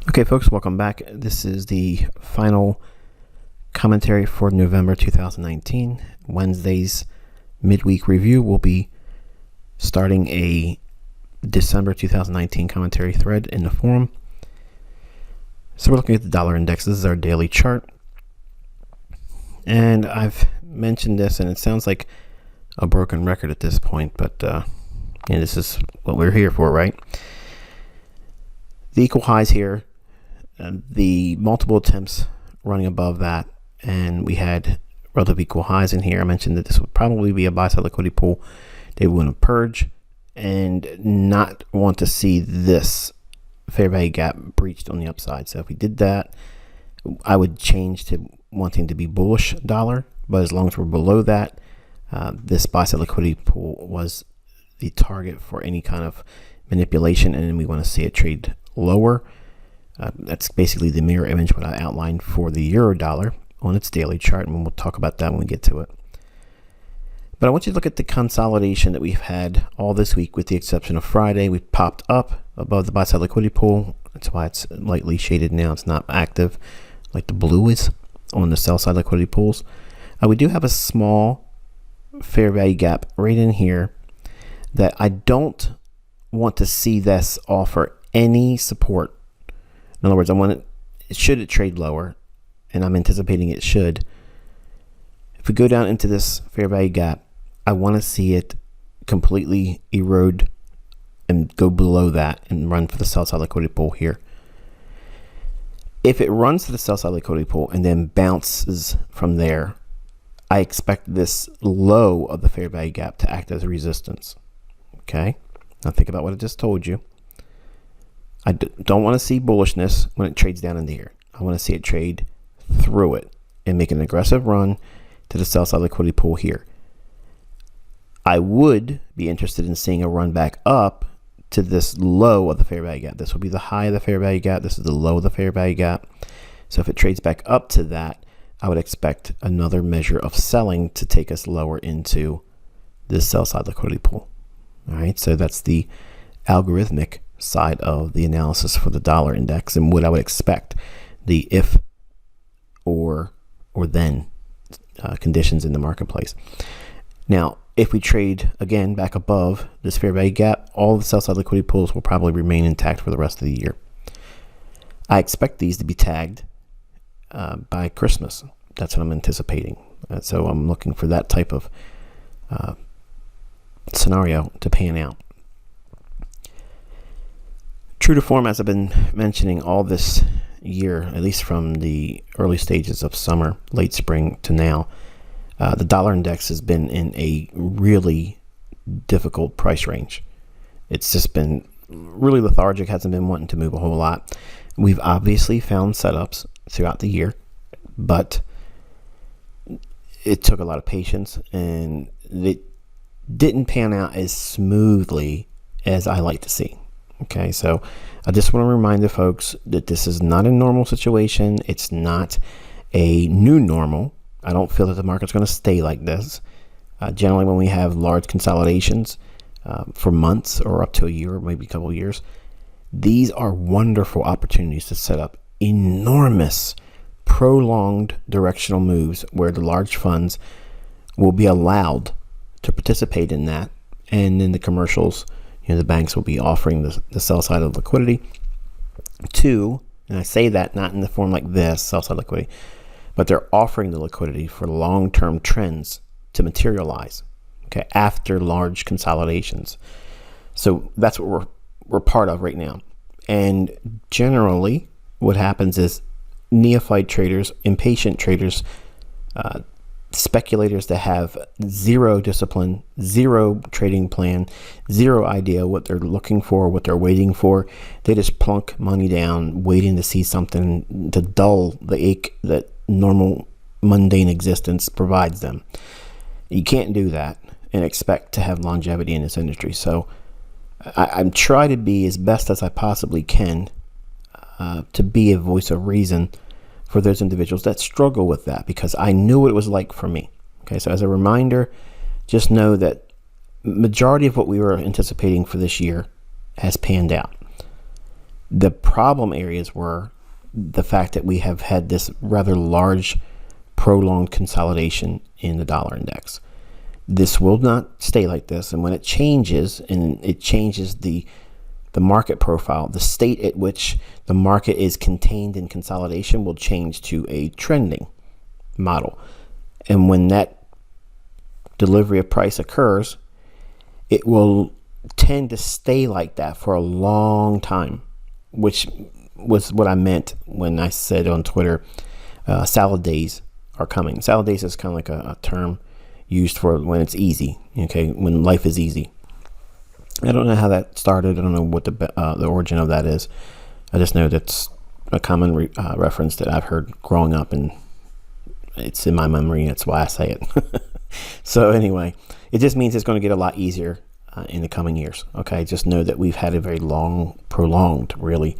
Okay, folks, welcome back. This is the final commentary for November 2019. Wednesday's midweek review will be starting a December 2019 commentary thread in the forum. So we're looking at the dollar index. This is our daily chart. And I've mentioned this, and it sounds like a broken record at this point, but this is what we're here for, right? The equal highs here, the multiple attempts running above that, and we had relative equal highs in here. I mentioned that this would probably be a buy-side liquidity pool. They would want to purge and not want to see this fair value gap breached on the upside. So if we did that, I would change to wanting to be bullish dollar, but as long as we're below that, this buy-side liquidity pool was the target for any kind of manipulation, and we want to see it trade lower. That's basically the mirror image what I outlined for the euro dollar on its daily chart, and we'll talk about that when we get to it. But I want you to look at the consolidation that we've had all this week, with the exception of Friday. We popped up above the buy side liquidity pool. That's why it's lightly shaded now. It's not active like the blue is on the sell side liquidity pools. We do have a small fair value gap right in here that I don't want to see this offer any support. In other words, I want it, should it trade lower, and I'm anticipating it should. If we go down into this fair value gap, I want to see it completely erode and go below that and run for the sell side liquidity pool here. If it runs to the sell side liquidity pool and then bounces from there, I expect this low of the fair value gap to act as a resistance. Okay, now think about what I just told you. I don't want to see bullishness when it trades down into here. I want to see it trade through it and make an aggressive run to the sell side liquidity pool here. I would be interested in seeing a run back up to this low of the fair value gap. This will be the high of the fair value gap. This is the low of the fair value gap. So if it trades back up to that, I would expect another measure of selling to take us lower into this sell side liquidity pool. All right, so that's the algorithmic side of the analysis for the dollar index and what I would expect the if or then conditions in the marketplace. Now, if we trade again back above this fair value gap, all the sell side liquidity pools will probably remain intact for the rest of the year. I expect these to be tagged by Christmas. That's what I'm anticipating. So I'm looking for that type of scenario to pan out. True to form, as I've been mentioning all this year, at least from the early stages of summer, late spring to now, the dollar index has been in a really difficult price range. It's just been really lethargic, hasn't been wanting to move a whole lot. We've obviously found setups throughout the year, but it took a lot of patience, and it didn't pan out as smoothly as I like to see. Okay, so I just want to remind the folks that this is not a normal situation. It's not a new normal. I don't feel that the market's going to stay like this. Generally, when we have large consolidations for months or up to a year or maybe a couple of years, these are wonderful opportunities to set up enormous, prolonged directional moves where the large funds will be allowed to participate in that. And then the commercials, the banks will be offering the sell side of liquidity to, and I say that not in the form like this, sell side liquidity, but they're offering the liquidity for long-term trends to materialize, okay, after large consolidations. So that's what we're part of right now. And generally what happens is neophyte traders, impatient traders, speculators that have zero discipline, zero trading plan, zero idea what they're looking for, what they're waiting for. They just plunk money down, waiting to see something to dull the ache that normal mundane existence provides them. You can't do that and expect to have longevity in this industry. So I'm trying to be as best as I possibly can to be a voice of reason for those individuals that struggle with that, because I knew what it was like for me. Okay, so as a reminder, just know that majority of what we were anticipating for this year has panned out. The problem areas were the fact that we have had this rather large prolonged consolidation in the dollar index. This will not stay like this, and when it changes, and it changes the market profile, the state at which the market is contained in consolidation will change to a trending model. And when that delivery of price occurs, it will tend to stay like that for a long time, which was what I meant when I said on Twitter, salad days are coming. Salad days is kind of like a term used for when it's easy, okay, when life is easy. I don't know how that started. I don't know what the origin of that is. I just know that's a common reference that I've heard growing up, and it's in my memory. That's why I say it. So anyway, it just means it's going to get a lot easier in the coming years. Okay, just know that we've had a very long, prolonged, really,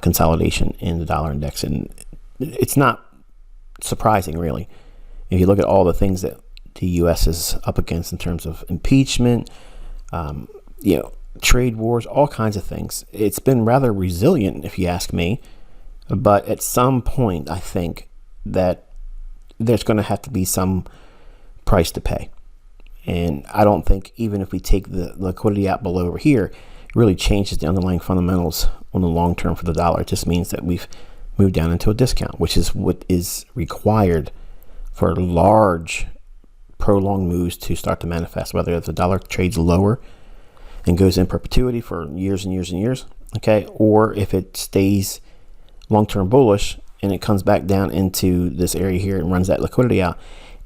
consolidation in the dollar index, and it's not surprising, really. If you look at all the things that the U.S. is up against in terms of impeachment, trade wars, all kinds of things. It's been rather resilient, if you ask me. But at some point, I think that there's going to have to be some price to pay. And I don't think even if we take the liquidity out below over here, it really changes the underlying fundamentals on the long term for the dollar. It just means that we've moved down into a discount, which is what is required for large, prolonged moves to start to manifest, whether the dollar trades lower and goes in perpetuity for years and years and years, okay, or if it stays long-term bullish and it comes back down into this area here and runs that liquidity out.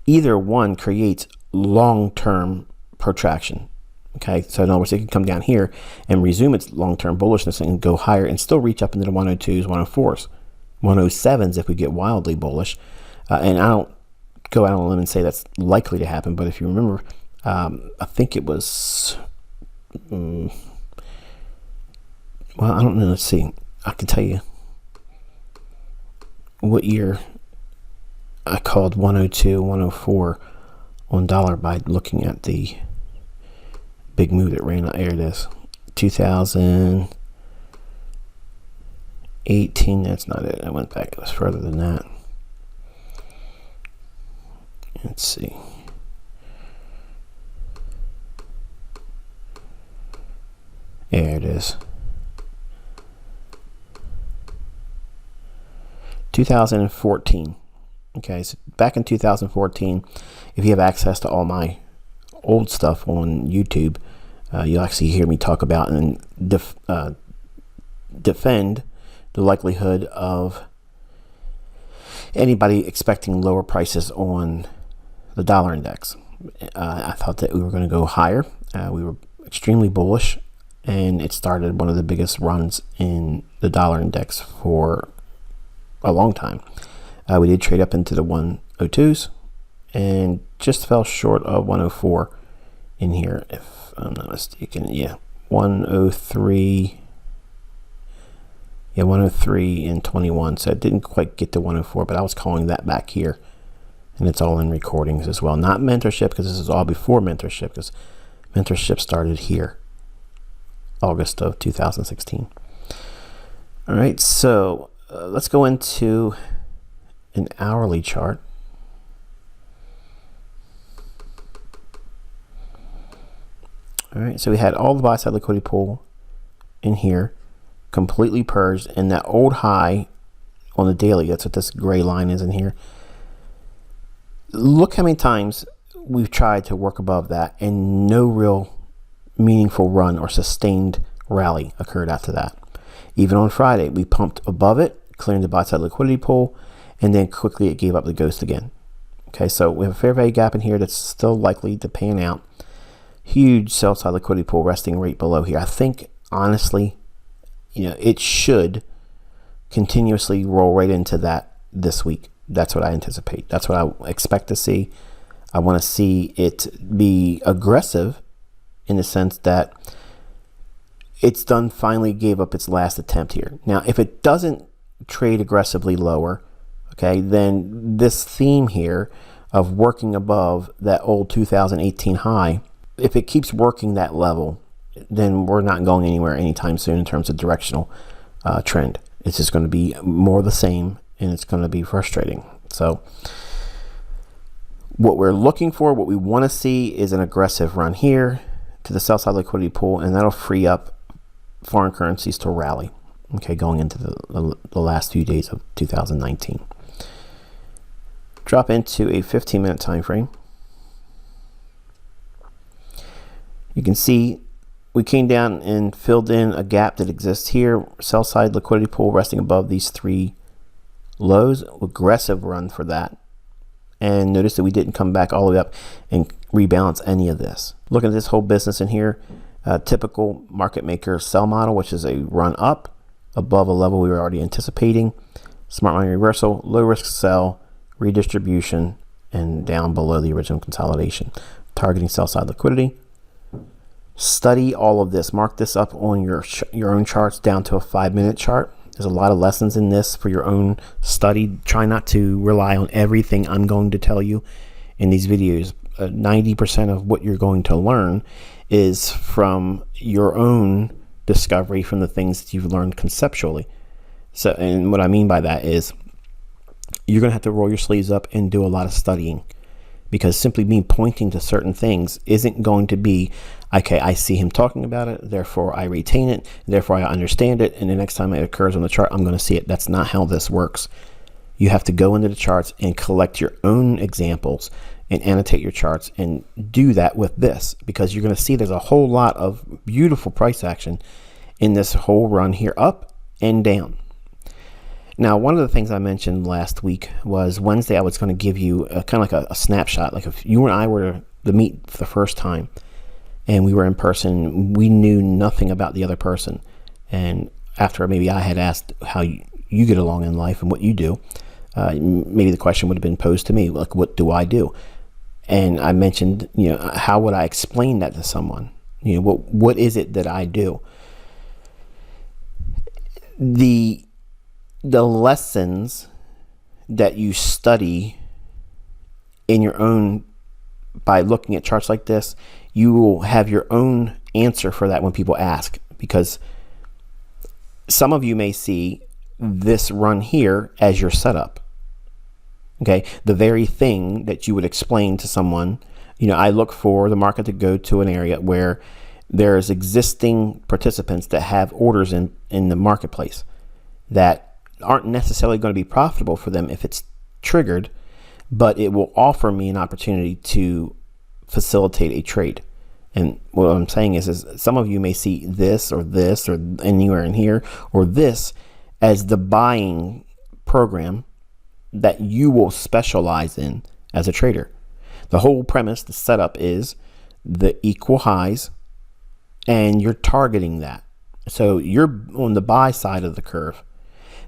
Either one creates long-term protraction, okay? So in other words, it can come down here and resume its long-term bullishness and go higher and still reach up into the 102s, 104s, 107s if we get wildly bullish. And I don't go out on a limb and say that's likely to happen, but if you remember, I think it was... well, I don't know. Let's see. I can tell you what year I called 102, 104 on dollar by looking at the big move that ran out. Here it is. 2018. That's not it. I went back. It was further than that. Let's see. There it is. 2014. Okay, so back in 2014, if you have access to all my old stuff on YouTube, you'll actually hear me talk about and defend the likelihood of anybody expecting lower prices on the dollar index. I thought that we were going to go higher. We were extremely bullish, and it started one of the biggest runs in the dollar index for a long time. We did trade up into the 102s and just fell short of 104 in here, if I'm not mistaken. Yeah, 103. Yeah, 103 and 21. So it didn't quite get to 104, but I was calling that back here. And it's all in recordings as well. Not mentorship, because this is all before mentorship, because mentorship started here, August of 2016. All right, so let's go into an hourly chart. All right, so we had all the buy side liquidity pool in here, completely purged, and that old high on the daily, that's what this gray line is in here. Look how many times we've tried to work above that, and no real meaningful run or sustained rally occurred after that. Even on Friday, we pumped above it, clearing the buy side liquidity pool, and then quickly it gave up the ghost again. Okay, so we have a fair value gap in here that's still likely to pan out. Huge sell side liquidity pool resting right below here. I think, honestly, it should continuously roll right into that this week. That's what I anticipate. That's what I expect to see. I want to see it be aggressive in the sense that it's done, finally gave up its last attempt here. Now, if it doesn't trade aggressively lower, okay, then this theme here of working above that old 2018 high, if it keeps working that level, then we're not going anywhere anytime soon in terms of directional trend. It's just going to be more of the same, and it's going to be frustrating. So what we're looking for, what we want to see, is an aggressive run here to the sell side liquidity pool, and that'll free up foreign currencies to rally, okay, going into the last few days of 2019. Drop into a 15-minute time frame. You can see we came down and filled in a gap that exists here. Sell side liquidity pool resting above these 3 lows. Aggressive run for that. And notice that we didn't come back all the way up and rebalance any of this. Looking at this whole business in here, typical market maker sell model, which is a run up above a level we were already anticipating. Smart money reversal, low risk sell, redistribution, and down below the original consolidation. Targeting sell side liquidity. Study all of this. Mark this up on your own charts down to a 5-minute chart. There's a lot of lessons in this for your own study. Try not to rely on everything I'm going to tell you in these videos. 90% of what you're going to learn is from your own discovery, from the things that you've learned conceptually. So, and what I mean by that is you're going to have to roll your sleeves up and do a lot of studying, because simply me pointing to certain things isn't going to be, okay, I see him talking about it, therefore I retain it, therefore I understand it, and the next time it occurs on the chart, I'm going to see it. That's not how this works. You have to go into the charts and collect your own examples and annotate your charts, and do that with this, because you're going to see there's a whole lot of beautiful price action in this whole run here, up and down. Now, one of the things I mentioned last week was Wednesday I was going to give you kind of like a snapshot. Like if you and I were to meet for the first time and we were in person, we knew nothing about the other person. And after maybe I had asked how you get along in life and what you do, maybe the question would have been posed to me, like, what do I do? And I mentioned, how would I explain that to someone? What is it that I do? The lessons that you study in your own, by looking at charts like this, you will have your own answer for that when people ask, because some of you may see this run here as your setup. Okay, the very thing that you would explain to someone. I look for the market to go to an area where there's existing participants that have orders in the marketplace that aren't necessarily going to be profitable for them if it's triggered, but it will offer me an opportunity to facilitate a trade. And what I'm saying is some of you may see this or anywhere in here, or this as the buying program that you will specialize in as a trader. The whole premise, the setup, is the equal highs, and you're targeting that. So you're on the buy side of the curve.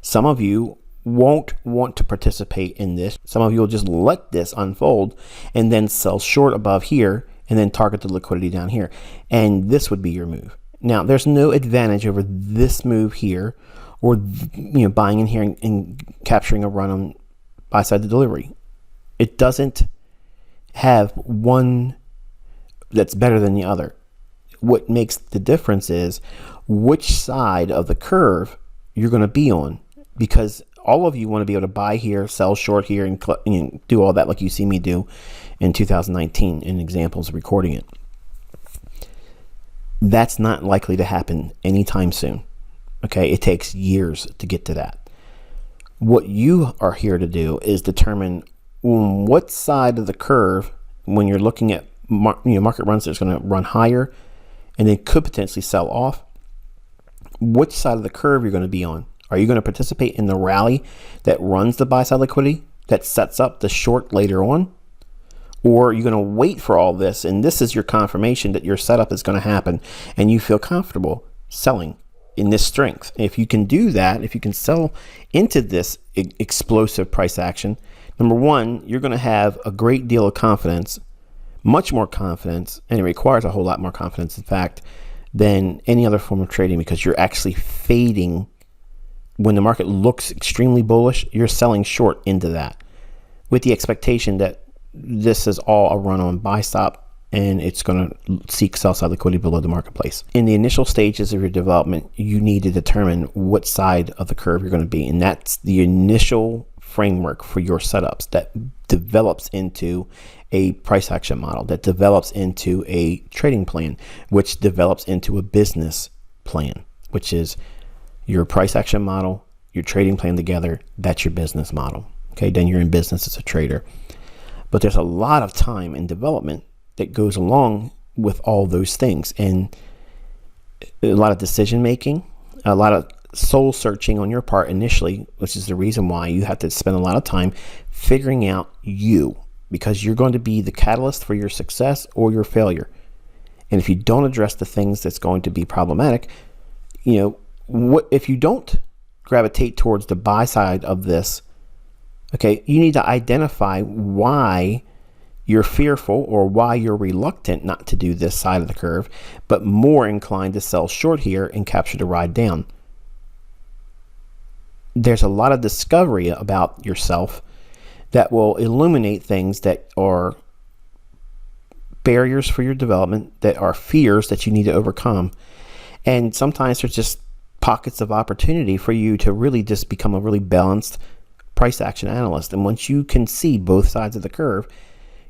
Some of you won't want to participate in this. Some of you will just let this unfold and then sell short above here and then target the liquidity down here. And this would be your move. Now, there's no advantage over this move here, or buying in here and capturing a run on buy side the delivery. It doesn't have one that's better than the other. What makes the difference is which side of the curve you're going to be on, because all of you want to be able to buy here, sell short here, and do all that like you see me do in 2019 in examples recording it. That's not likely to happen anytime soon. Okay, it takes years to get to that. What you are here to do is determine what side of the curve, when you're looking at market runs that's going to run higher and then could potentially sell off, which side of the curve you're going to be on. Are you going to participate in the rally that runs the buy side liquidity that sets up the short later on? Or are you going to wait for all this, and this is your confirmation that your setup is going to happen and you feel comfortable selling in this strength? If you can do that, if you can sell into this explosive price action, number one, you're going to have a great deal of confidence, much more confidence, and it requires a whole lot more confidence, in fact, than any other form of trading, because you're actually fading. When the market looks extremely bullish, you're selling short into that with the expectation that this is all a run on buy stop and it's going to seek sell-side liquidity below the marketplace. In the initial stages of your development, you need to determine what side of the curve you're going to be, and that's the initial framework for your setups that develops into a price action model, that develops into a trading plan, which develops into a business plan, which is your price action model, your trading plan together. That's your business model. Okay, then you're in business as a trader. But there's a lot of time and development that goes along with all those things, and a lot of decision making, a lot of soul searching on your part initially, which is the reason why you have to spend a lot of time figuring out you, because you're going to be the catalyst for your success or your failure. And if you don't address the things that's going to be problematic, what if you don't gravitate towards the buy side of this? Okay, you need to identify why you're fearful or why you're reluctant not to do this side of the curve, but more inclined to sell short here and capture the ride down. There's a lot of discovery about yourself that will illuminate things that are barriers for your development, that are fears that you need to overcome. And sometimes there's just pockets of opportunity for you to really just become a really balanced price action analyst. And once you can see both sides of the curve,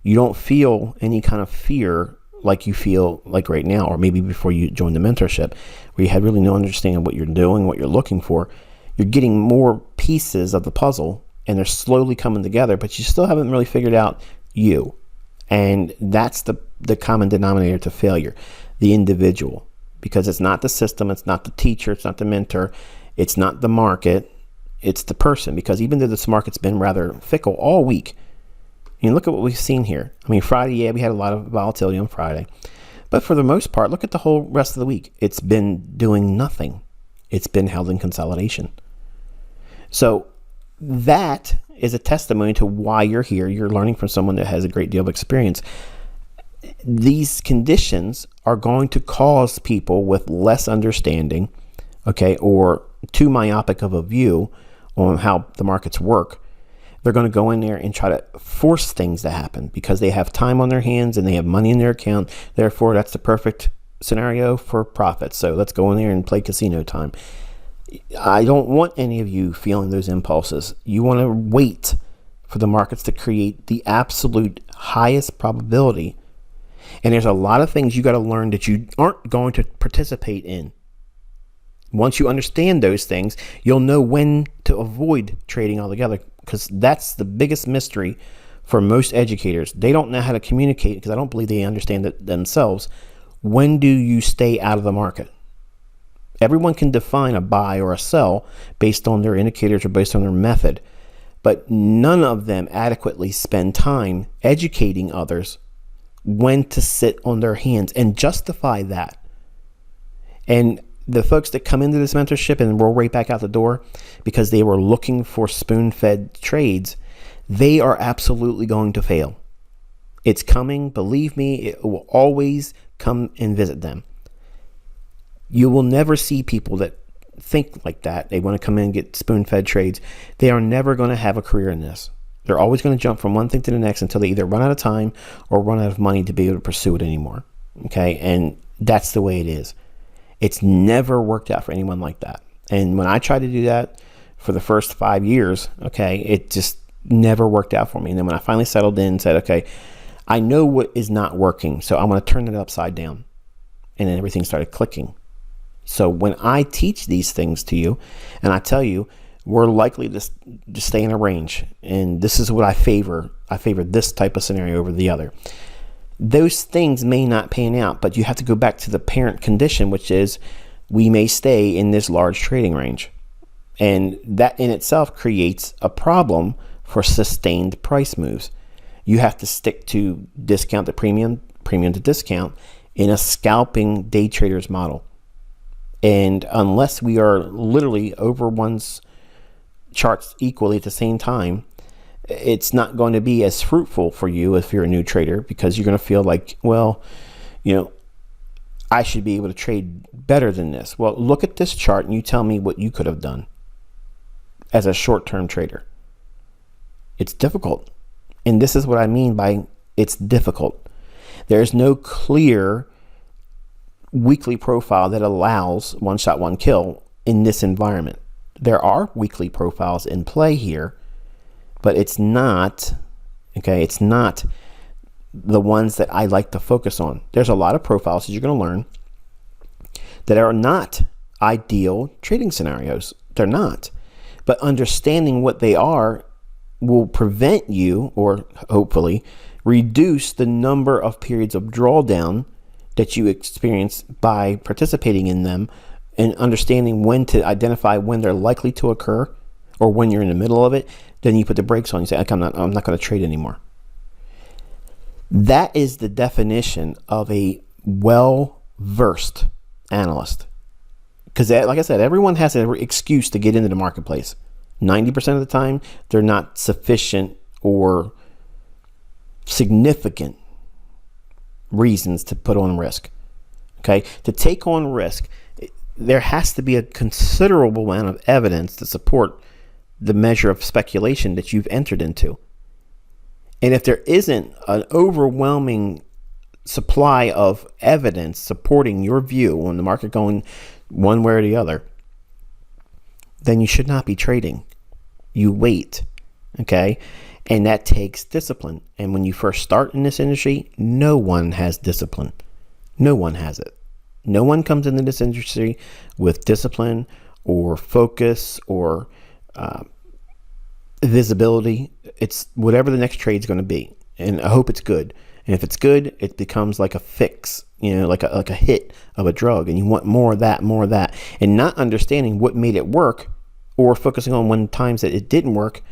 you don't feel any kind of fear like you feel like right now, or maybe before you joined the mentorship, where you had really no understanding of what you're doing, what you're looking for. You're getting more pieces of the puzzle and they're slowly coming together, but you still haven't really figured out you. And that's the common denominator to failure, the individual, because it's not the system, it's not the teacher, it's not the mentor, it's not the market, it's the person. Because even though this market's been rather fickle all week, look at what we've seen here. Friday, we had a lot of volatility on Friday. But for the most part, look at the whole rest of the week. It's been doing nothing. It's been held in consolidation. So that is a testimony to why you're here. You're learning from someone that has a great deal of experience. These conditions are going to cause people with less understanding, or too myopic of a view on how the markets work. They're going to go in there and try to force things to happen because they have time on their hands and they have money in their account. Therefore, that's the perfect scenario for profit. So let's go in there and play casino time. I don't want any of you feeling those impulses. You want to wait for the markets to create the absolute highest probability. And there's a lot of things you got to learn that you aren't going to participate in. Once you understand those things, you'll know when to avoid trading altogether, because that's the biggest mystery for most educators. They don't know how to communicate because I don't believe they understand it themselves. When do you stay out of the market? Everyone can define a buy or a sell based on their indicators or based on their method, but none of them adequately spend time educating others when to sit on their hands and justify that. And the folks that come into this mentorship and roll right back out the door because they were looking for spoon-fed trades, they are absolutely going to fail. It's coming, believe me, it will always come and visit them. You will never see people that think like that. They want to come in and get spoon-fed trades. They are never going to have a career in this. They're always going to jump from one thing to the next until they either run out of time or run out of money to be able to pursue it anymore. And that's the way it is. It's never worked out for anyone like that. And when I tried to do that for the first 5 years, it just never worked out for me. And then when I finally settled in and said, I know what is not working, so I'm going to turn it upside down. And then everything started clicking. So when I teach these things to you and I tell you, we're likely to stay in a range, and this is what I favor. I favor this type of scenario over the other. Those things may not pan out, but you have to go back to the parent condition, which is we may stay in this large trading range. And that in itself creates a problem for sustained price moves. You have to stick to discount to premium, premium to discount in a scalping day trader's model. And unless we are literally over one's charts equally at the same time, it's not going to be as fruitful for you if you're a new trader, because you're going to feel like, I should be able to trade better than this. Well, look at this chart and you tell me what you could have done as a short-term trader. It's difficult. And this is what I mean by it's difficult. There's no clear weekly profile that allows one shot, one kill in this environment. There are weekly profiles in play here, but it's not the ones that I like to focus on. There's a lot of profiles that you're going to learn that are not ideal trading scenarios. They're not. But understanding what they are will prevent you, or hopefully reduce the number of periods of drawdown that you experience by participating in them, and understanding when to identify when they're likely to occur or when you're in the middle of it. Then you put the brakes on. You say, I'm not going to trade anymore. That is the definition of a well-versed analyst. Because like I said, everyone has an excuse to get into the marketplace. 90% of the time, they're not sufficient or significant reasons to put on risk. Okay, to take on risk, there has to be a considerable amount of evidence to support the measure of speculation that you've entered into. And if there isn't an overwhelming supply of evidence supporting your view on the market going one way or the other, then you should not be trading. You wait, okay? And that takes discipline. And when you first start in this industry, no one has discipline. No one has it. No one comes into this industry with discipline or focus or visibility. It's whatever the next trade is going to be, and I hope it's good. And if it's good, it becomes like a fix, like a hit of a drug, and you want more of that, and not understanding what made it work, or focusing on when times that it didn't work,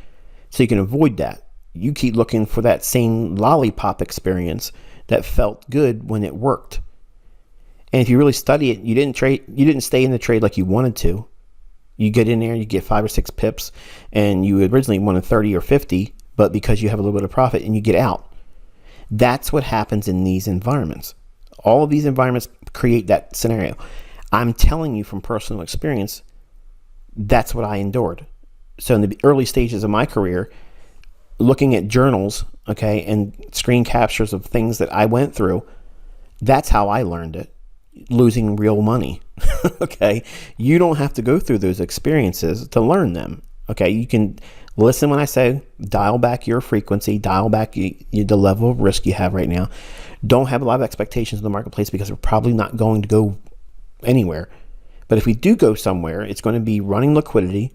so you can avoid that. You keep looking for that same lollipop experience that felt good when it worked. And if you really study it, you didn't stay in the trade like you wanted to. You get in there, you get 5 or 6 pips, and you originally wanted 30 or 50, but because you have a little bit of profit, and you get out. That's what happens in these environments. All of these environments create that scenario. I'm telling you from personal experience, that's what I endured. So in the early stages of my career, looking at journals, okay, and screen captures of things that I went through, that's how I learned it. Losing real money. Okay, you don't have to go through those experiences to learn them. Okay, you can listen when I say dial back your frequency, dial back the level of risk you have right now. Don't have a lot of expectations in the marketplace, because we're probably not going to go anywhere. But if we do go somewhere, it's going to be running liquidity,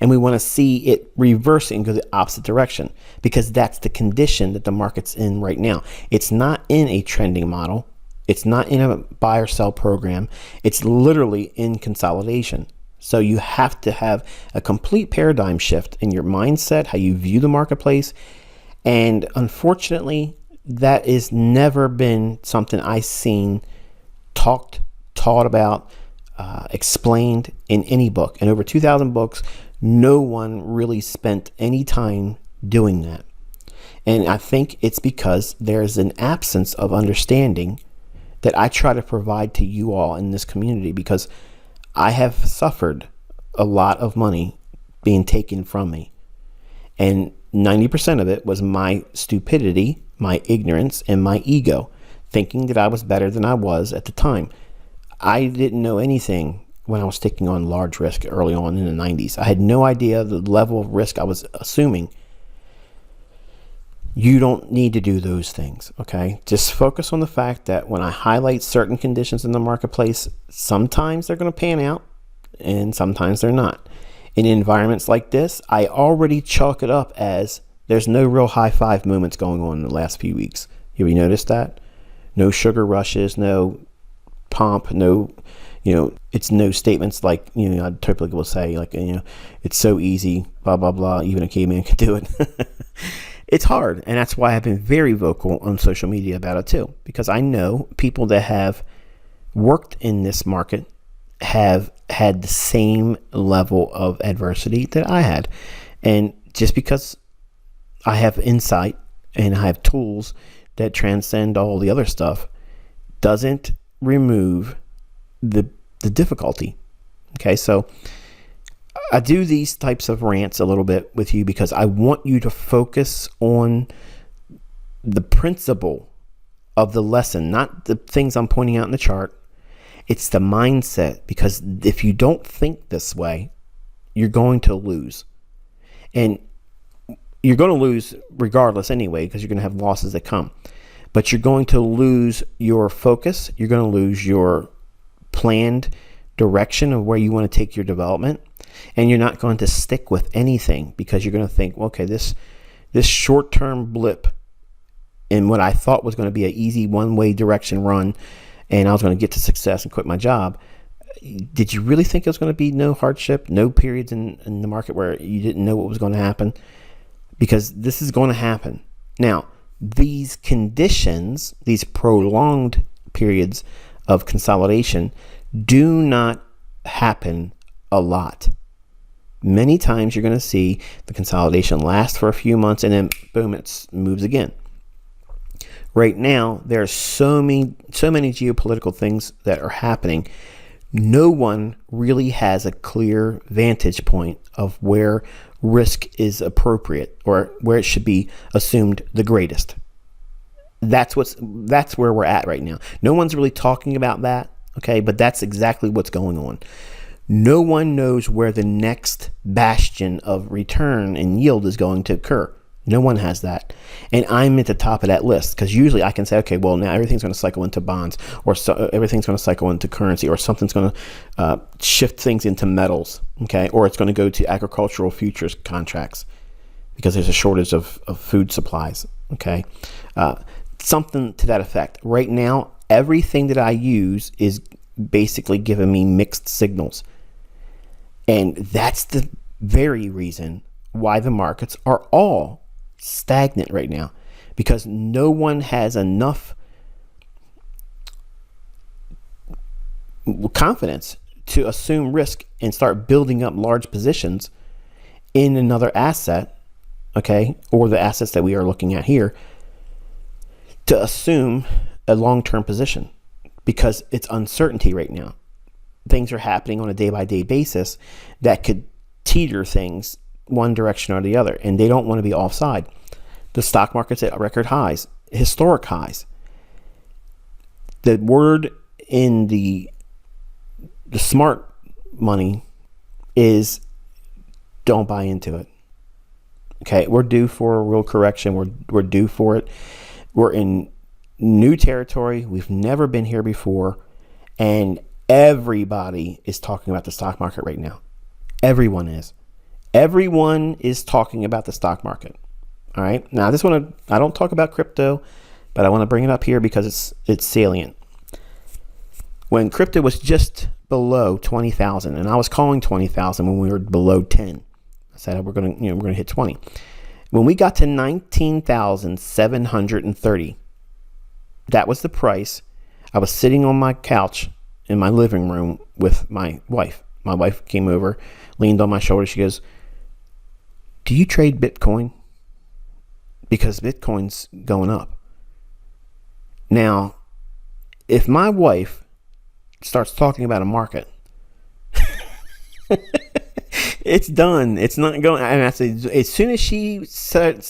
and we want to see it reverse and go the opposite direction, because that's the condition that the market's in right now. It's not in a trending model. It's not in a buy or sell program. It's literally in consolidation. So you have to have a complete paradigm shift in your mindset, how you view the marketplace. And unfortunately, that has never been something I've seen taught about, explained in any book. In over 2,000 books, no one really spent any time doing that. And I think it's because there's an absence of understanding that I try to provide to you all in this community, because I have suffered a lot of money being taken from me. And 90% of it was my stupidity, my ignorance, and my ego, thinking that I was better than I was at the time. I didn't know anything when I was taking on large risk early on in the 90s. I had no idea the level of risk I was assuming. You don't need to do those things, okay? Just focus on the fact that when I highlight certain conditions in the marketplace, sometimes they're going to pan out and sometimes they're not. In environments like this, I already chalk it up as there's no real high five movements going on in the last few weeks. Have you noticed that? No sugar rushes, no pomp, no, it's no statements like, I typically will say like, it's so easy, blah, blah, blah, even a caveman could do it. It's hard, and that's why I've been very vocal on social media about it too, because I know people that have worked in this market have had the same level of adversity that I had. And just because I have insight and I have tools that transcend all the other stuff doesn't remove the difficulty. Okay, so I do these types of rants a little bit with you because I want you to focus on the principle of the lesson, not the things I'm pointing out in the chart. It's the mindset, because if you don't think this way, you're going to lose. And you're going to lose regardless anyway, because you're going to have losses that come. But you're going to lose your focus. You're going to lose your planned direction of where you want to take your development. And you're not going to stick with anything, because you're going to think, well, okay, this short-term blip in what I thought was going to be an easy one-way direction run, and I was going to get to success and quit my job. Did you really think it was going to be no hardship, no periods in the market where you didn't know what was going to happen? Because this is going to happen. Now, these conditions, these prolonged periods of consolidation, do not happen a lot. Many times you're going to see the consolidation last for a few months and then boom, it moves again. Right now, there are so many geopolitical things that are happening. No one really has a clear vantage point of where risk is appropriate or where it should be assumed the greatest. That's where we're at right now. No one's really talking about that, okay? But that's exactly what's going on. No one knows where the next bastion of return and yield is going to occur. No one has that. And I'm at the top of that list, because usually I can say, okay, well, now everything's going to cycle into bonds, or everything's going to cycle into currency, or something's going to shift things into metals, okay? Or it's going to go to agricultural futures contracts because there's a shortage of food supplies, okay? Something to that effect. Right now, everything that I use is basically giving me mixed signals. And that's the very reason why the markets are all stagnant right now, because no one has enough confidence to assume risk and start building up large positions in another asset, okay, or the assets that we are looking at here, to assume a long-term position, because it's uncertainty right now. Things are happening on a day-by-day basis that could teeter things one direction or the other, and they don't want to be offside. The stock market's at record highs, historic highs. The word in the smart money is don't buy into it. Okay, we're due for a real correction. We're due for it. We're in new territory. We've never been here before, and everybody is talking about the stock market right now. Everyone is. Everyone is talking about the stock market. All right. Now, I don't talk about crypto, but I want to bring it up here because it's salient. When crypto was just below 20,000, and I was calling 20,000 when we were below 10, I said we're going to hit 20. When we got to 19,730, that was the price. I was sitting on my couch in my living room with my wife. My wife came over, leaned on my shoulder. She goes, "Do you trade Bitcoin? Because Bitcoin's going up." Now, if my wife starts talking about a market, it's done. It's not going. And I said, as soon as she said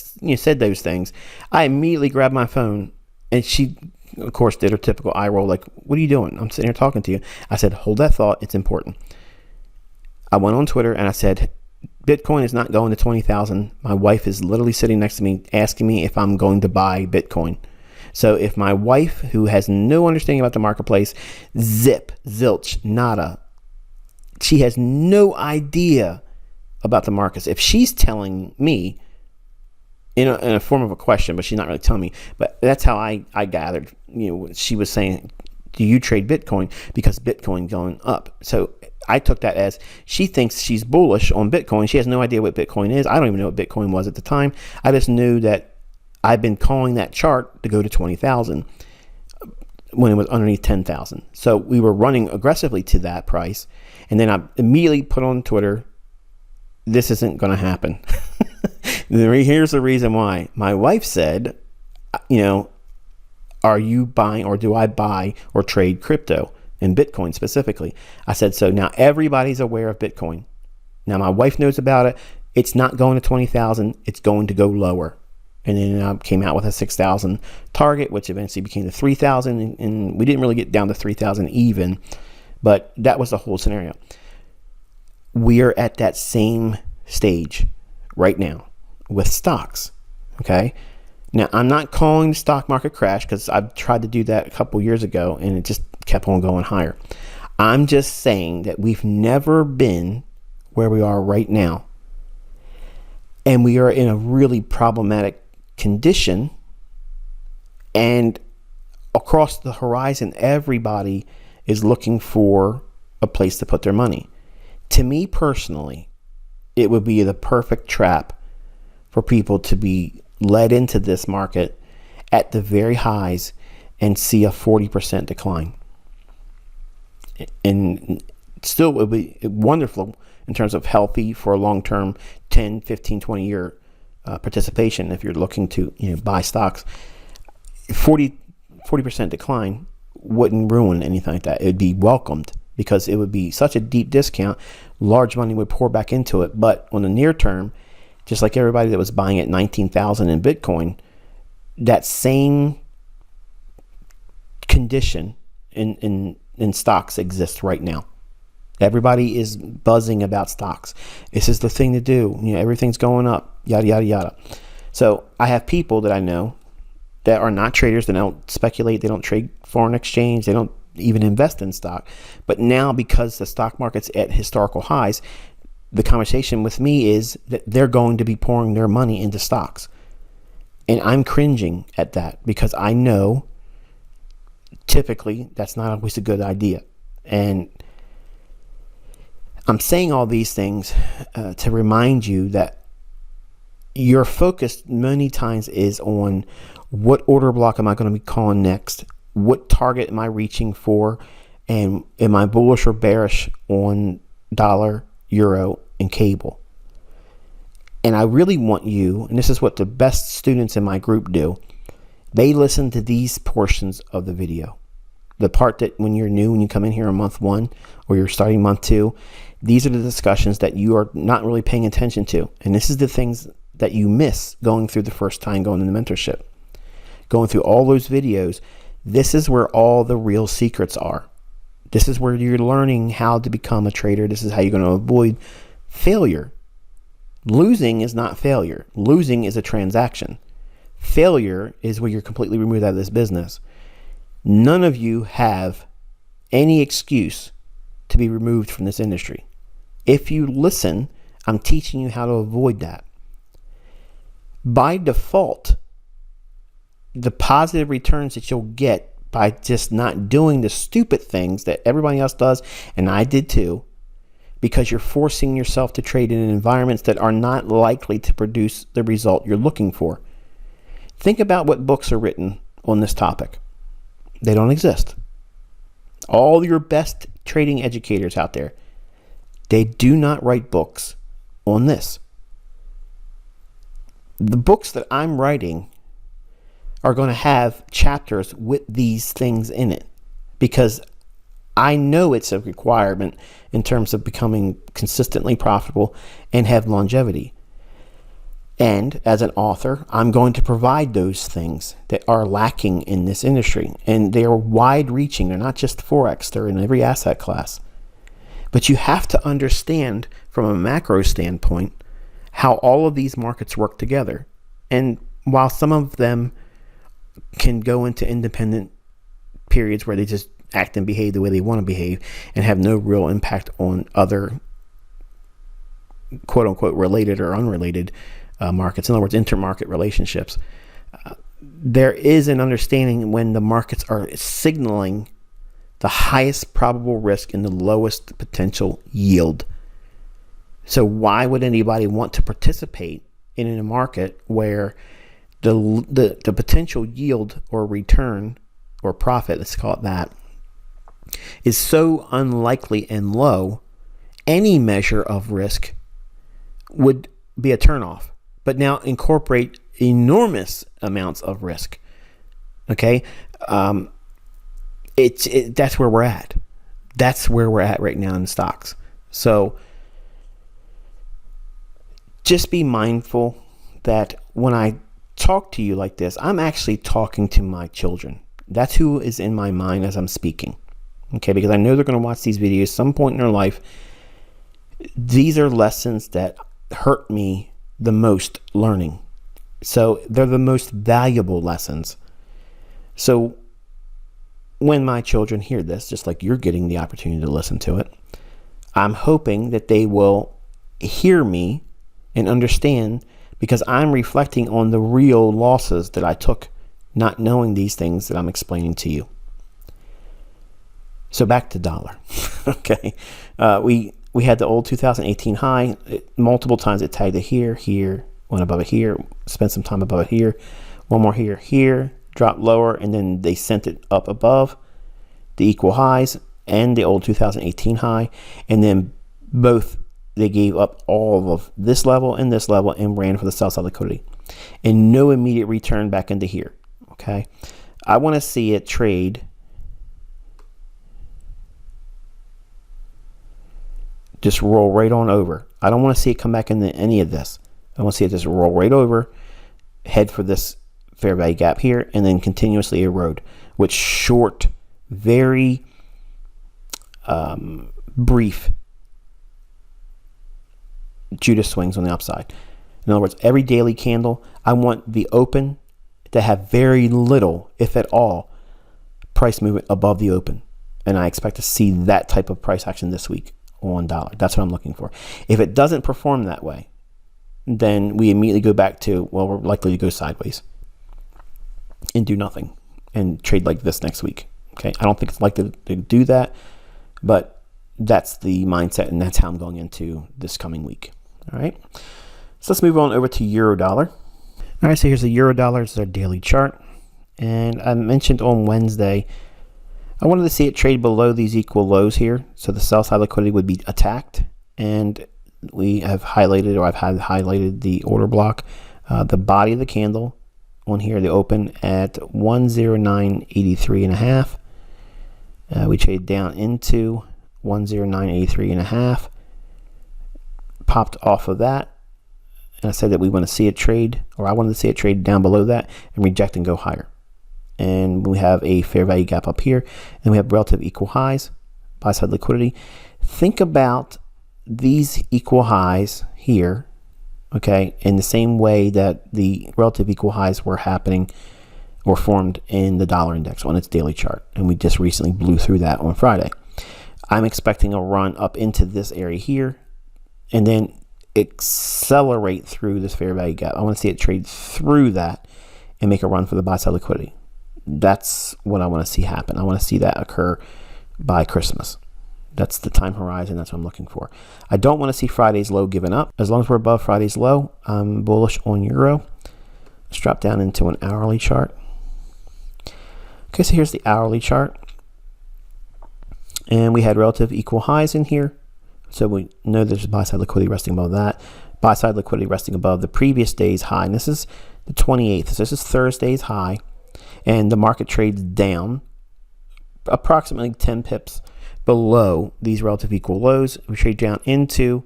those things, I immediately grabbed my phone, and she, of course, did her typical eye roll, like, "What are you doing? I'm sitting here talking to you." I said, "Hold that thought. It's important." I went on Twitter and I said, Bitcoin is not going to 20,000. My wife is literally sitting next to me asking me if I'm going to buy Bitcoin. So if my wife, who has no understanding about the marketplace, zilch, nada, she has no idea about the markets. If she's telling me in a form of a question, but she's not really telling me, but that's how I gathered, she was saying, "Do you trade Bitcoin?" Because Bitcoin going up. So I took that as she thinks she's bullish on Bitcoin. She has no idea what Bitcoin is. I don't even know what Bitcoin was at the time. I just knew that I've been calling that chart to go to 20,000 when it was underneath 10,000. So we were running aggressively to that price. And then I immediately put on Twitter, this isn't going to happen. Here's the reason why. My wife said, are you buying, or do I buy or trade crypto, and Bitcoin specifically? I said, so now everybody's aware of Bitcoin. Now my wife knows about it. It's not going to 20,000. It's going to go lower. and then came out with a 6,000 target, which eventually became the 3,000, and we didn't really get down to 3,000 even, but that was the whole scenario. We are at that same stage right now with stocks. Okay. Now, I'm not calling the stock market crash, because I've tried to do that a couple years ago and it just kept on going higher. I'm just saying that we've never been where we are right now. And we are in a really problematic condition. And across the horizon, everybody is looking for a place to put their money. To me personally, it would be the perfect trap for people to be led into this market at the very highs and see a 40% decline. And still, it would be wonderful in terms of healthy for a long-term 10, 15, 20-year participation if you're looking to buy stocks. 40% decline wouldn't ruin anything like that. It would be welcomed, because it would be such a deep discount. Large money would pour back into it. But on the near term, just like everybody that was buying at 19,000 in Bitcoin, that same condition in stocks exists right now. Everybody is buzzing about stocks. This is the thing to do. Everything's going up, yada, yada, yada. So I have people that I know that are not traders. They don't speculate. They don't trade foreign exchange. They don't even invest in stock. But now, because the stock market's at historical highs, the conversation with me is that they're going to be pouring their money into stocks. And I'm cringing at that, because I know typically that's not always a good idea. And I'm saying all these things to remind you that your focus many times is on what order block am I going to be calling next? What target am I reaching for? And am I bullish or bearish on dollar, euro, and cable? And I really want you, and this is what the best students in my group do, they listen to these portions of the video. The part that when you're new, when you come in here in month 1 or you're starting month 2, these are the discussions that you are not really paying attention to. And this is the things that you miss going through the first time going into mentorship. Going through all those videos, this is where all the real secrets are. This is where you're learning how to become a trader. This is how you're going to avoid failure. Losing is not failure. Losing is a transaction. Failure is where you're completely removed out of this business. None of you have any excuse to be removed from this industry. If you listen, I'm teaching you how to avoid that. By default, the positive returns that you'll get by just not doing the stupid things that everybody else does, and I did too, because you're forcing yourself to trade in environments that are not likely to produce the result you're looking for. Think about what books are written on this topic. They don't exist. All your best trading educators out there, they do not write books on this. The books that I'm writing are going to have chapters with these things in it, because I know it's a requirement in terms of becoming consistently profitable and have longevity. And as an author, I'm going to provide those things that are lacking in this industry. And they are wide reaching. They're not just Forex. They're in every asset class. But you have to understand from a macro standpoint how all of these markets work together. And while some of them can go into independent periods where they just act and behave the way they want to behave and have no real impact on other quote unquote related or unrelated markets, in other words, intermarket relationships, there is an understanding when the markets are signaling the highest probable risk and the lowest potential yield. So why would anybody want to participate in a market where the potential yield or return or profit, let's call it that, is so unlikely and low? Any measure of risk would be a turnoff. But now incorporate enormous amounts of risk. Okay, that's where we're at. That's where we're at right now in stocks. So just be mindful that when I talk to you like this, I'm actually talking to my children. That's who is in my mind as I'm speaking. Okay, because I know they're going to watch these videos some point in their life. These are lessons that hurt me the most learning. So they're the most valuable lessons. So when my children hear this, just like you're getting the opportunity to listen to it, I'm hoping that they will hear me and understand, because I'm reflecting on the real losses that I took not knowing these things that I'm explaining to you. So back to dollar. Okay. We had the old 2018 high. Multiple times it tagged it here, went above it here, spent some time above it here, one more here, dropped lower, and then they sent it up above the equal highs and the old 2018 high. And then both, they gave up all of this level and this level and ran for the sell side liquidity. And no immediate return back into here. Okay. I want to see it trade just roll right on over. I don't want to see it come back into any of this. I want to see it just roll right over, head for this fair value gap here, and then continuously erode with short, very brief Judas swings on the upside. In other words, every daily candle, I want the open to have very little, if at all, price movement above the open. And I expect to see that type of price action this week on dollar. That's what I'm looking for. If it doesn't perform that way, then we immediately go back to, well, we're likely to go sideways and do nothing and trade like this next week. Okay. I don't think it's likely to do that, but that's the mindset, and that's how I'm going into this coming week. All right. So let's move on over to euro dollar. All right. So here's the euro dollar. This is our daily chart. And I mentioned on Wednesday, I wanted to see it trade below these equal lows here. So the sell side liquidity would be attacked. And we have highlighted, or I've had highlighted the order block, the body of the candle on here, the open at 109.83.5. We trade down into 109.83.5. Popped off of that. And I said that we want to see it trade, or I wanted to see it trade down below that and reject and go higher. And we have a fair value gap up here, and we have relative equal highs, buy side liquidity. Think about these equal highs here, okay, in the same way that the relative equal highs were happening or formed in the dollar index on its daily chart. And we just recently blew through that on Friday. I'm expecting a run up into this area here and then accelerate through this fair value gap. I want to see it trade through that and make a run for the buy side liquidity. That's what I want to see happen. I want to see that occur by Christmas. That's the time horizon. That's what I'm looking for. I don't want to see Friday's low given up. As long as we're above Friday's low, I'm bullish on euro. Let's drop down into an hourly chart. Okay, so here's the hourly chart. And we had relative equal highs in here. So we know there's buy side liquidity resting above that. Buy side liquidity resting above the previous day's high. And this is the 28th. So this is Thursday's high. And the market trades down approximately 10 pips below these relative equal lows. We trade down into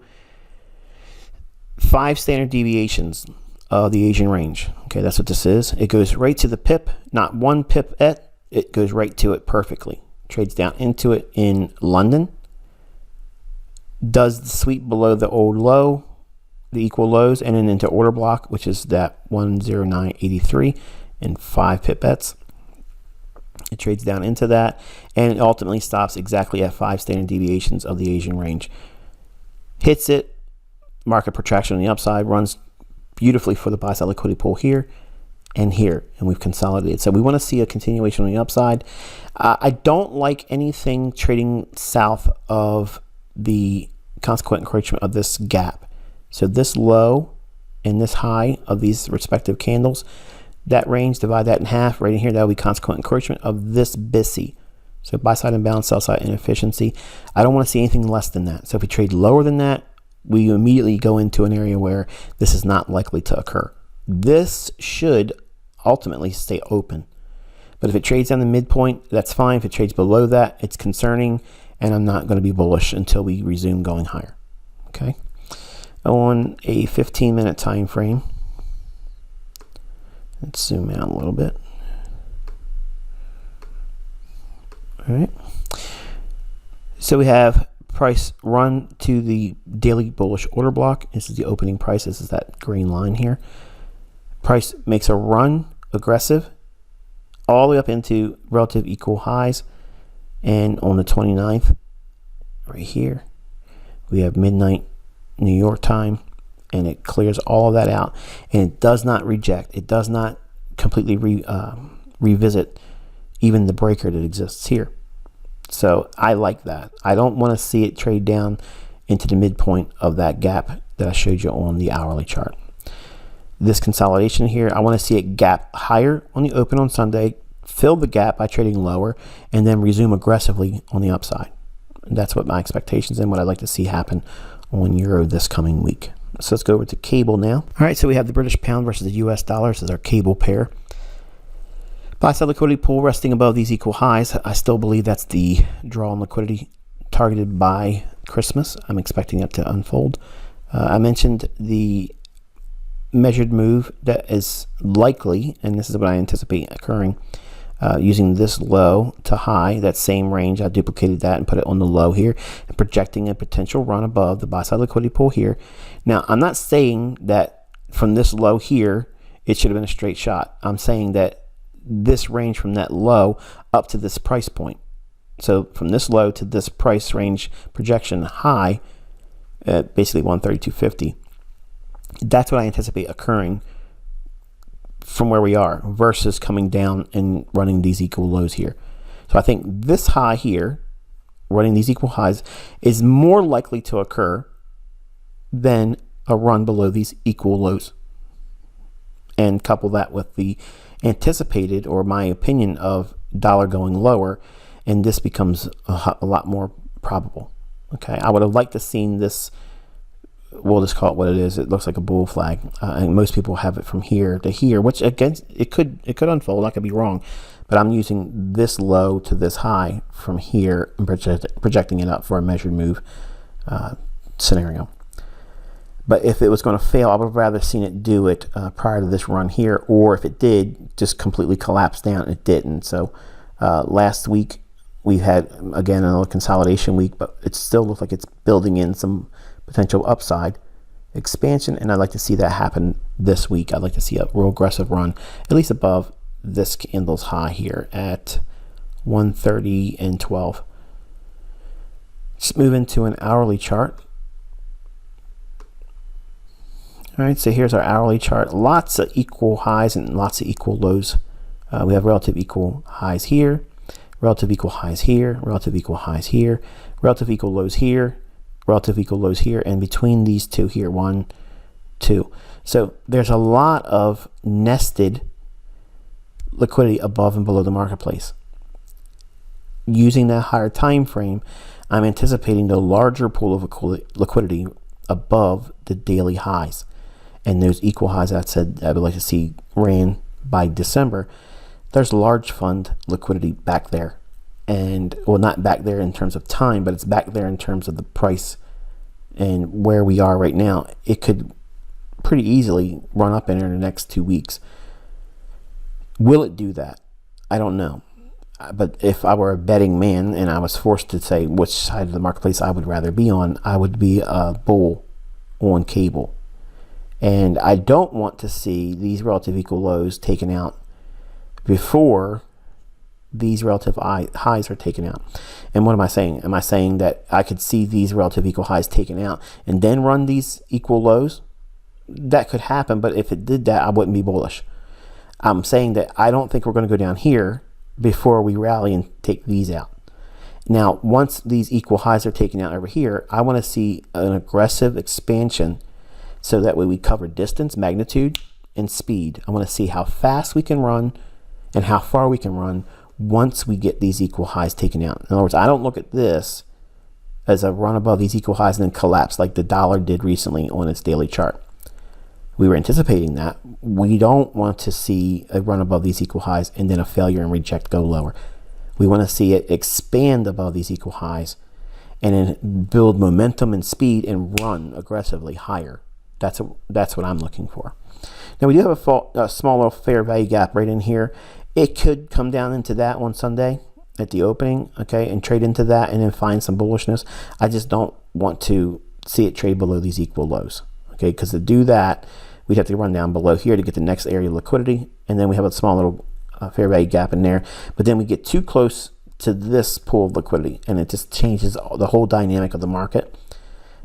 5 standard deviations of the Asian range. Okay, that's what this is. It goes right to the pip, not one pip at, it goes right to it perfectly. Trades down into it in London. Does the sweep below the old low, the equal lows, and then into order block, which is that 109.83 and 5 pipettes. It trades down into that, and it ultimately stops exactly at 5 standard deviations of the Asian range. Hits it, market protraction on the upside, runs beautifully for the buy side liquidity pool here and here, and we've consolidated. So we want to see a continuation on the upside. I don't like anything trading south of the consequent encroachment of this gap. So this low and this high of these respective candles, that range, divide that in half right in here, that will be consequent encroachment of this BISI. So buy side imbalance, sell side inefficiency. I don't want to see anything less than that. So if we trade lower than that, we immediately go into an area where this is not likely to occur. This should ultimately stay open. But if it trades down the midpoint, that's fine. If it trades below that, it's concerning, and I'm not going to be bullish until we resume going higher. Okay. On a 15-minute time frame, Let's zoom out a little bit. All right. So we have price run to the daily bullish order block. This is the opening price. This is that green line here. Price makes a run aggressive all the way up into relative equal highs. And on the 29th, right here, we have midnight New York time, and it clears all of that out. And it does not reject. It does not completely revisit even the breaker that exists here. So I like that. I don't want to see it trade down into the midpoint of that gap that I showed you on the hourly chart. This consolidation here, I want to see it gap higher on the open on Sunday, fill the gap by trading lower, and then resume aggressively on the upside. And that's what my expectations and what I'd like to see happen on Euro this coming week. So let's go over to cable now. All right, so we have the British pound versus the US dollar. This is our cable pair. Buy-side liquidity pool resting above these equal highs. I still believe that's the draw on liquidity targeted by Christmas. I'm expecting that to unfold. I mentioned the measured move that is likely, and this is what I anticipate occurring, using this low to high, that same range. I duplicated that and put it on the low here, and projecting a potential run above the buy-side liquidity pool here. Now, I'm not saying that from this low here, it should have been a straight shot. I'm saying that this range from that low up to this price point. So from this low to this price range projection high, at basically 132.50, that's what I anticipate occurring from where we are versus coming down and running these equal lows here. So I think this high here, running these equal highs, is more likely to occur than a run below these equal lows. And couple that with the anticipated, or my opinion, of dollar going lower, and this becomes a lot more probable. Okay, I would have liked to seen this. We'll just call it what it is. It looks like a bull flag, and most people have it from here to here, which again, it could unfold. I could be wrong, but I'm using this low to this high from here and projecting it up for a measured move scenario. But if it was going to fail, I would have rather seen it do it prior to this run here, or if it did, just completely collapse down. It didn't. So last week we had, again, another consolidation week, but it still looks like it's building in some potential upside expansion, and I'd like to see that happen this week. I'd like to see a real aggressive run, at least above this candle's high here at 130 and 12. Let's move into an hourly chart. All right, so here's our hourly chart. Lots of equal highs and lots of equal lows. We have relative equal highs here, relative equal highs here, relative equal highs here, relative equal lows here, relative equal lows here, and between these two here, 1, 2. So there's a lot of nested liquidity above and below the marketplace. Using that higher time frame, I'm anticipating the larger pool of liquidity above the daily highs. And those equal highs I said I would like to see ran by December. There's large fund liquidity back there. And, well, not back there in terms of time, but it's back there in terms of the price and where we are right now. It could pretty easily run up in the next 2 weeks. Will it do that? I don't know. But if I were a betting man and I was forced to say which side of the marketplace I would rather be on, I would be a bull on cable. And I don't want to see these relative equal lows taken out before these relative highs are taken out. And what am I saying? Am I saying that I could see these relative equal highs taken out and then run these equal lows? That could happen, but if it did that, I wouldn't be bullish. I'm saying that I don't think we're going to go down here before we rally and take these out. Now, once these equal highs are taken out over here, I want to see an aggressive expansion so that way we cover distance, magnitude, and speed. I want to see how fast we can run and how far we can run once we get these equal highs taken out. In other words, I don't look at this as a run above these equal highs and then collapse like the dollar did recently on its daily chart. We were anticipating that. We don't want to see a run above these equal highs and then a failure and reject go lower. We want to see it expand above these equal highs and then build momentum and speed and run aggressively higher. That's what I'm looking for. Now we do have a small little fair value gap right in here. It could come down into that on Sunday at the opening, okay, and trade into that and then find some bullishness. I just don't want to see it trade below these equal lows, okay, because to do that, we'd have to run down below here to get the next area of liquidity, and then we have a small little fair value gap in there. But then we get too close to this pool of liquidity, and it just changes the whole dynamic of the market,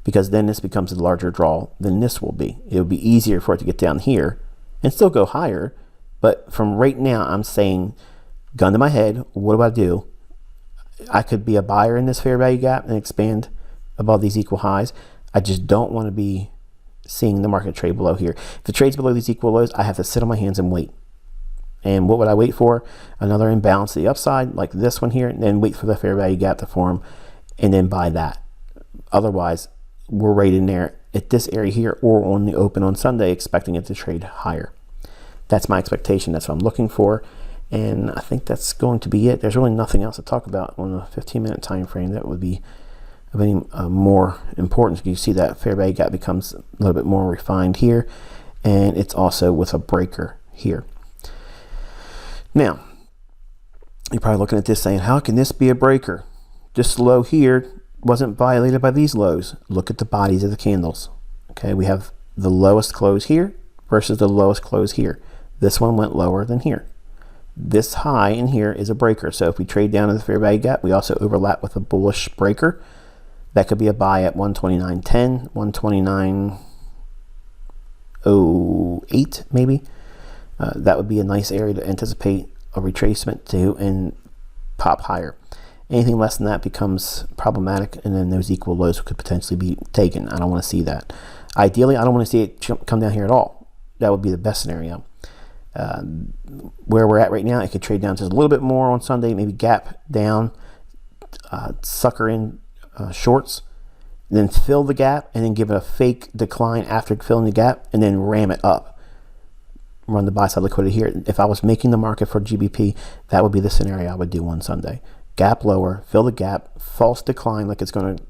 because then this becomes a larger draw than this will be. It would be easier for it to get down here and still go higher. But from right now, I'm saying, gun to my head, what do I do? I could be a buyer in this fair value gap and expand above these equal highs. I just don't want to be seeing the market trade below here. If it trades below these equal lows, I have to sit on my hands and wait. And what would I wait for? Another imbalance to the upside, like this one here, and then wait for the fair value gap to form, and then buy that. Otherwise, we're right in there at this area here, or on the open on Sunday, expecting it to trade higher. That's my expectation. That's what I'm looking for. And I think that's going to be it. There's really nothing else to talk about on a 15-minute time frame that would be of any more importance. You see that fair value gap becomes a little bit more refined here, and it's also with a breaker here. Now, you're probably looking at this saying, how can this be a breaker? This low here wasn't violated by these lows. Look at the bodies of the candles. Okay, we have the lowest close here versus the lowest close here. This one went lower than here. This high in here is a breaker. So if we trade down to the fair value gap, we also overlap with a bullish breaker. That could be a buy at 129.10, 129.08 maybe. That would be a nice area to anticipate a retracement to and pop higher. Anything less than that becomes problematic, and then those equal lows could potentially be taken. I don't want to see that. Ideally, I don't want to see it come down here at all. That would be the best scenario. Where we're at right now, it could trade down just a little bit more on Sunday, maybe gap down, sucker in shorts, then fill the gap, and then give it a fake decline after filling the gap, and then ram it up. Run the buy side liquidity here. If I was making the market for GBP, that would be the scenario I would do on Sunday. Gap lower, fill the gap, false decline like it's going to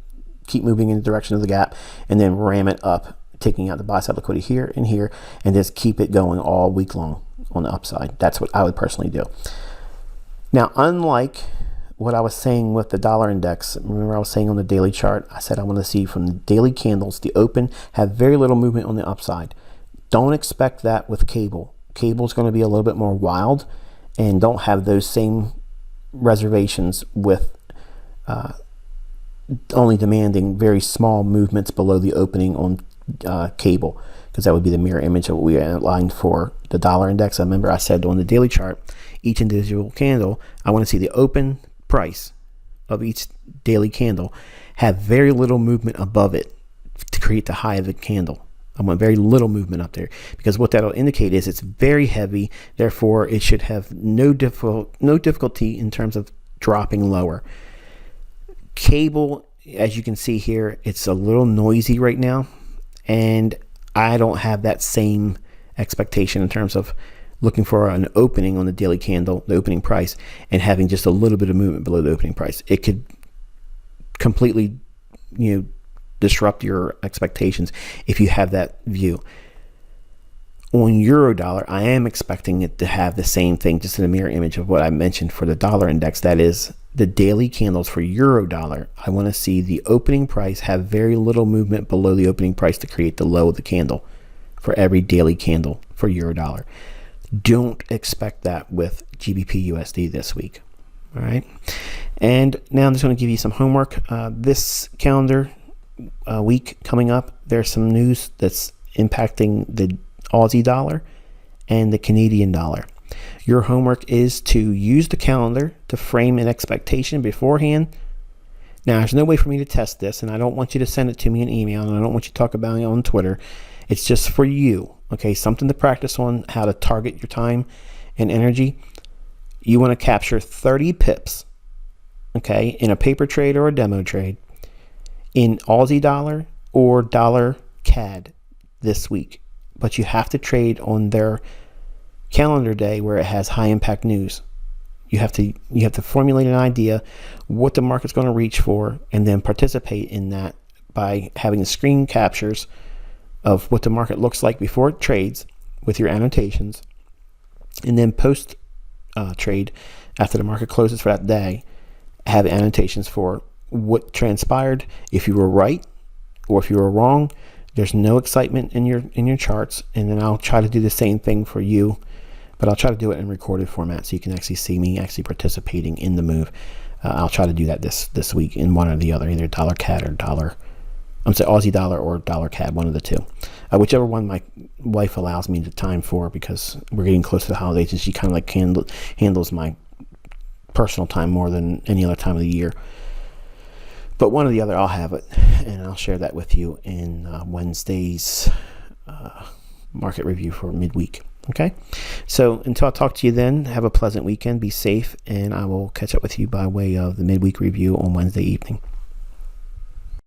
keep moving in the direction of the gap, and then ram it up, taking out the buy side liquidity here and here, and just keep it going all week long on the upside. That's what I would personally do. Now, unlike what I was saying with the dollar index, remember I was saying on the daily chart, I said I want to see from the daily candles, the open, have very little movement on the upside. Don't expect that with cable. Cable's going to be a little bit more wild, and don't have those same reservations with only demanding very small movements below the opening on cable, because that would be the mirror image of what we outlined for the dollar index. I remember I said on the daily chart, each individual candle, I want to see the open price of each daily candle have very little movement above it to create the high of the candle. I want very little movement up there, because what that'll indicate is it's very heavy, therefore it should have no difficulty in terms of dropping lower. Cable, as you can see here, it's a little noisy right now, and I don't have that same expectation in terms of looking for an opening on the daily candle, the opening price, and having just a little bit of movement below the opening price. It could completely, disrupt your expectations if you have that view. On euro dollar, I am expecting it to have the same thing, just in a mirror image of what I mentioned for the dollar index. That is the daily candles for euro dollar. I want to see the opening price have very little movement below the opening price to create the low of the candle for every daily candle for euro dollar. Don't expect that with GBP USD this week. All right. And now I'm just going to give you some homework. This calendar week coming up, there's some news that's impacting the Aussie dollar and the Canadian dollar. Your homework is to use the calendar to frame an expectation beforehand. Now, there's no way for me to test this, and I don't want you to send it to me in email, and I don't want you to talk about it on Twitter. It's just for you, okay? Something to practice on, how to target your time and energy. You want to capture 30 pips, okay, in a paper trade or a demo trade, in Aussie dollar or dollar CAD this week. But you have to trade on their calendar day where it has high impact news. You have to formulate an idea what the market's going to reach for, and then participate in that by having the screen captures of what the market looks like before it trades, with your annotations, and then post trade, after the market closes for that day, have annotations for what transpired, if you were right or if you were wrong. There's no excitement in your charts, and then I'll try to do the same thing for you, but I'll try to do it in recorded format so you can actually see me actually participating in the move. I'll try to do that this week in one or the other, either dollar CAD or Aussie dollar or dollar CAD, one of the two, whichever one my wife allows me the time for, because we're getting close to the holidays and she kind of like handles my personal time more than any other time of the year. But one or the other, I'll have it, and I'll share that with you in Wednesday's market review for midweek. Okay? So until I talk to you then, have a pleasant weekend, be safe, and I will catch up with you by way of the midweek review on Wednesday evening.